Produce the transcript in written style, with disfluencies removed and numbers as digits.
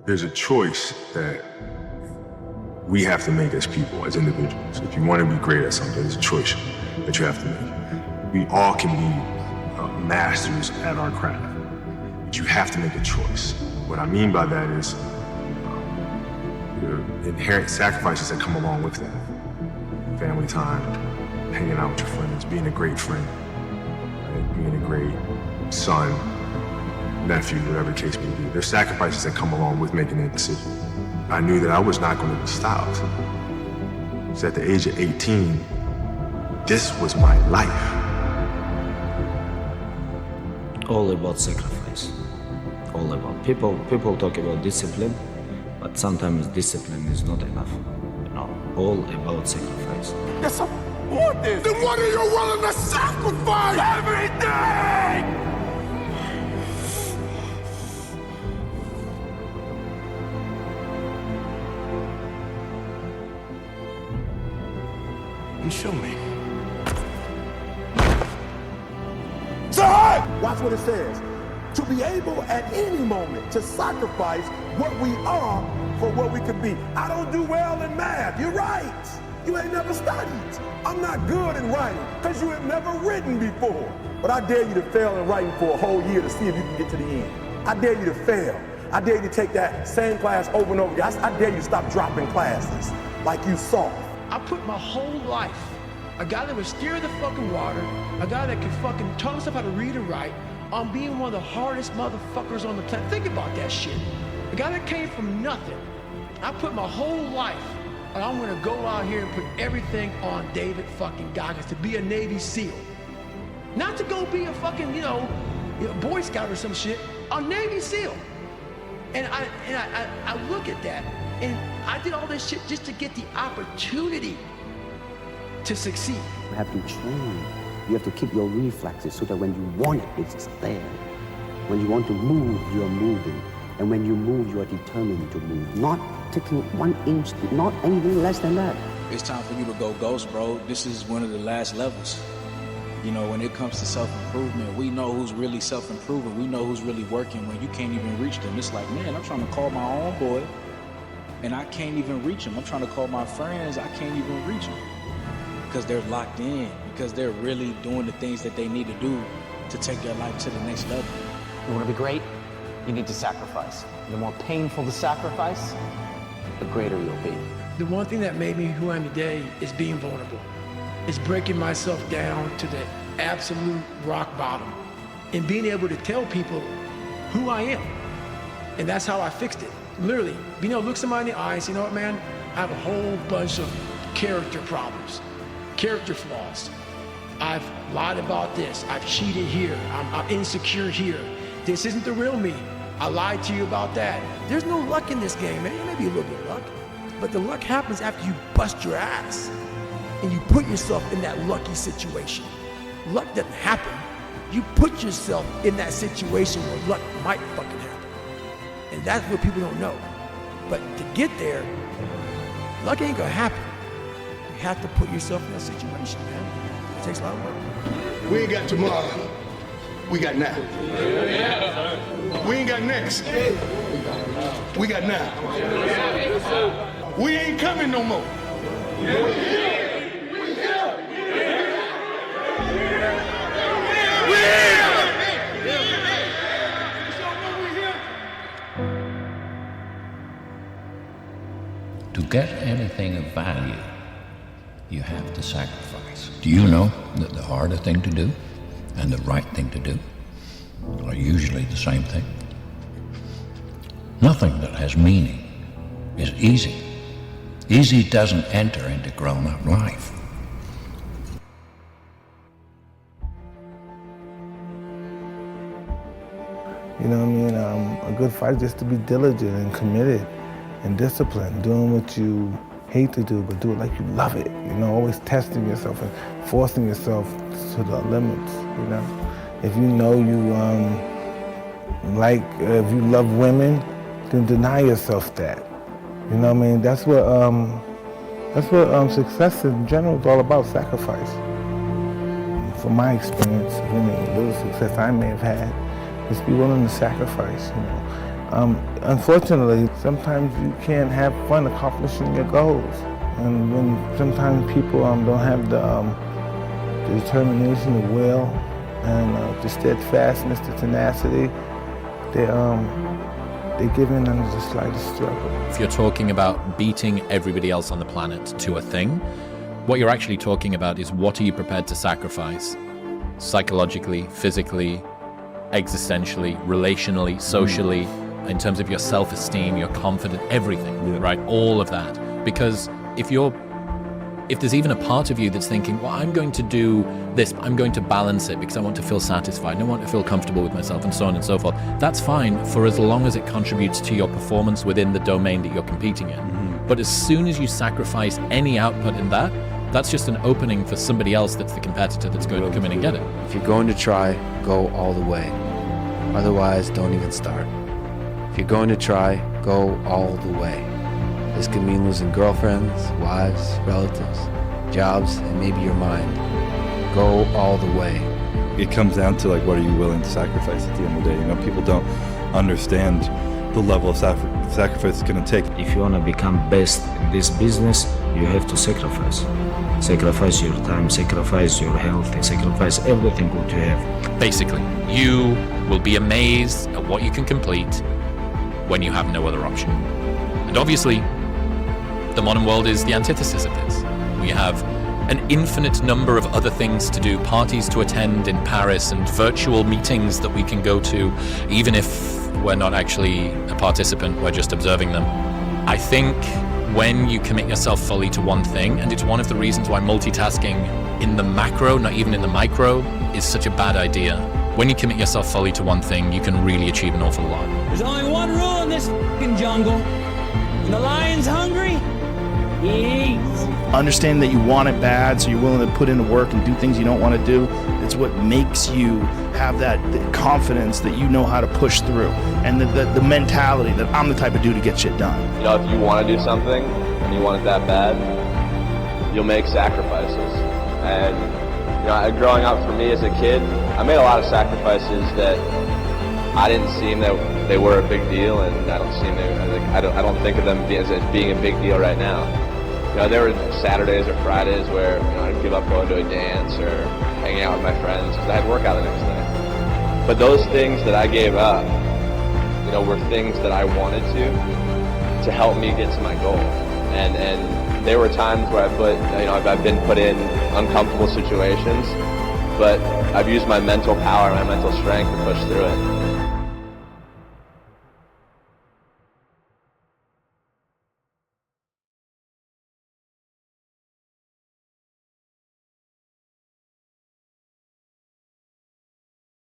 There's a choice that we have to make as people, as individuals. If you want to be great at something, there's a choice that you have to make. We all can be masters at our craft, but you have to make a choice. What I mean by that is the inherent sacrifices that come along with that. Family time, hanging out with your friends, being a great friend, right? Being a great son, nephew, whatever the case may be. There's sacrifices that come along with making that decision. I knew that I was not going to be stopped. So at the age of 18, this was my life. All about sacrifice. All about people talk about discipline, but sometimes discipline is not enough. All about sacrifice. Yes, I want this. Then what are you willing to sacrifice? Everything! You show me. Watch what it says. To be able at any moment to sacrifice what we are for what we could be. I don't do well in math. You're right. You ain't never studied. I'm not good in writing because you have never written before. But I dare you to fail in writing for a whole year to see if you can get to the end. I dare you to fail. I dare you to take that same class over and over again. I dare you to stop dropping classes like you saw. I put my whole life, a guy that would steer the fucking water, a guy that could fucking tell himself how to read and write, on being one of the hardest motherfuckers on the planet. Think about that shit. A guy that came from nothing. I put my whole life, and I'm gonna go out here and put everything on David fucking Goggins to be a Navy SEAL. Not to go be a fucking, Boy Scout or some shit, a Navy SEAL. And I look at that, and I did all this shit just to get the opportunity to succeed. You have to train. You have to keep your reflexes so that when you want it, it's there. When you want to move, you're moving. And when you move, you are determined to move. Not taking 1 inch, not anything less than that. It's time for you to go ghost, bro. This is one of the last levels. When it comes to self-improvement, we know who's really self-improving. We know who's really working when you can't even reach them. It's like, man, I'm trying to call my own boy, and I can't even reach him. I'm trying to call my friends, I can't even reach them. Because they're locked in, because they're really doing the things that they need to do to take their life to the next level. You want to be great? You need to sacrifice. The more painful the sacrifice, the greater you'll be. The one thing that made me who I am today is being vulnerable. It's breaking myself down to the absolute rock bottom and being able to tell people who I am. And that's how I fixed it. Literally, look somebody in the eye and say, you know what, man? I have a whole bunch of character problems. Character flaws. I've lied about this. I've cheated here. I'm insecure here. This isn't the real me. I lied to you about that. There's no luck in this game, man. There may be a little bit of luck, but the luck happens after you bust your ass and you put yourself in that lucky situation. Luck doesn't happen. You put yourself in that situation where luck might fucking happen. And that's what people don't know. But to get there, luck ain't gonna happen. You have to put yourself in that situation, man. It takes a lot of work. We ain't got tomorrow. We got now. We ain't got next. We got now. We ain't coming no more. To get anything of value, you have to sacrifice. Do you know that the harder thing to do and the right thing to do are usually the same thing? Nothing that has meaning is easy. Easy doesn't enter into grown-up life. A good fight is just to be diligent and committed and disciplined, doing what you hate to do, but do it like you love it. Always testing yourself and forcing yourself to the limits. If you know if you love women, then deny yourself that. That's what success in general is all about, sacrifice. From my experience, little success I may have had, is be willing to sacrifice, Unfortunately, sometimes you can't have fun accomplishing your goals. And when sometimes people don't have the determination, the will, and the steadfastness, the tenacity, they give in under the slightest struggle. If you're talking about beating everybody else on the planet to a thing, what you're actually talking about is what are you prepared to sacrifice psychologically, physically, existentially, relationally, socially, in terms of your self-esteem, your confidence, everything, right? All of that. Because if there's even a part of you that's thinking, well, I'm going to do this, I'm going to balance it because I want to feel satisfied, I want to feel comfortable with myself, and so on and so forth, that's fine for as long as it contributes to your performance within the domain that you're competing in. But as soon as you sacrifice any output in that, that's just an opening for somebody else that's the competitor that's going to come in and get it. If you're going to try, go all the way. Otherwise, don't even start. If you're going to try, go all the way. This could mean losing girlfriends, wives, relatives, jobs, and maybe your mind. Go all the way. It comes down to what are you willing to sacrifice at the end of the day? People don't understand the level of sacrifice it's going to take. If you want to become best in this business, you have to sacrifice. Sacrifice your time, sacrifice your health, sacrifice everything what you have. Basically, you will be amazed at what you can complete when you have no other option. And obviously, the modern world is the antithesis of this. We have an infinite number of other things to do, parties to attend in Paris and virtual meetings that we can go to, even if we're not actually a participant, we're just observing them. I think when you commit yourself fully to one thing, and it's one of the reasons why multitasking in the macro, not even in the micro, is such a bad idea. When you commit yourself fully to one thing, you can really achieve an awful lot. There's only one rule in this f***ing jungle. When the lion's hungry, he eats. Understanding that you want it bad, so you're willing to put in the work and do things you don't want to do, it's what makes you have that confidence that you know how to push through, and the mentality that I'm the type of dude to get shit done. If you want to do something and you want it that bad, you'll make sacrifices. And growing up for me as a kid, I made a lot of sacrifices that I didn't seem that they were a big deal, and I don't think of them as being a big deal right now. There were Saturdays or Fridays where I'd give up going to a dance or hanging out with my friends because I had workout the next day. But those things that I gave up, were things that I wanted to help me get to my goal. And there were times where I've been put in uncomfortable situations, but I've used my mental power, my mental strength to push through it.